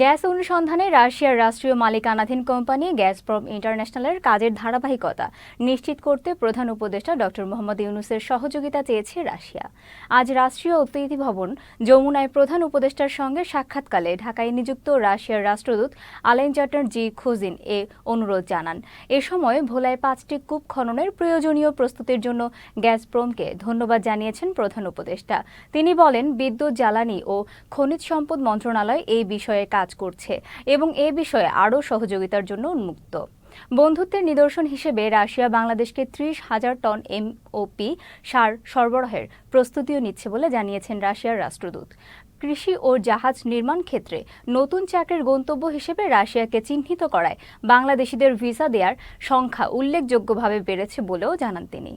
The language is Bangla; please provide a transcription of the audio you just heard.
গ্যাস অনুসন্ধানে রাশিয়ার রাষ্ট্রীয় মালিকানাধীন কোম্পানি গ্যাজপ্রম ইন্টারন্যাশনালের কাজের ধারাবাহিকতা নিশ্চিত করতে প্রধান উপদেষ্টা ডক্টর মোহাম্মদ ইউনূসের সহযোগিতা চেয়েছে রাশিয়া। আজ রাষ্ট্রীয় অতিথি ভবন যমুনায় প্রধান উপদেষ্টার সঙ্গে সাক্ষাৎকালে ঢাকায় নিযুক্ত রাশিয়ার রাষ্ট্রদূত আলেকজান্ডার জি খুজিন এ অনুরোধ জানান। এ সময় ভোলায় 5টি কূপ খননের প্রয়োজনীয় প্রস্তুতির জন্য গ্যাজপ্রমকে ধন্যবাদ জানিয়েছেন প্রধান উপদেষ্টা। তিনি বলেন, বিদ্যুৎ, জ্বালানি ও খনিজ সম্পদ মন্ত্রণালয় এই বিষয়ে কাজ করছে এবং এ বিষয়ে আরও সহযোগিতার জন্য উন্মুক্ত। বন্ধুত্বের নিদর্শন হিসেবে রাশিয়া বাংলাদেশকে 30,000 টন এমওপি সার সরবরাহের প্রস্তুতিও নিচ্ছে বলে জানিয়েছেন রাশিয়ার রাষ্ট্রদূত। কৃষি ও জাহাজ নির্মাণ ক্ষেত্রে নতুন চাকরির গন্তব্য হিসেবে রাশিয়াকে চিহ্নিত করায় বাংলাদেশিদের ভিসা দেওয়ার সংখ্যা উল্লেখযোগ্যভাবে বেড়েছে বলেও জানান তিনি।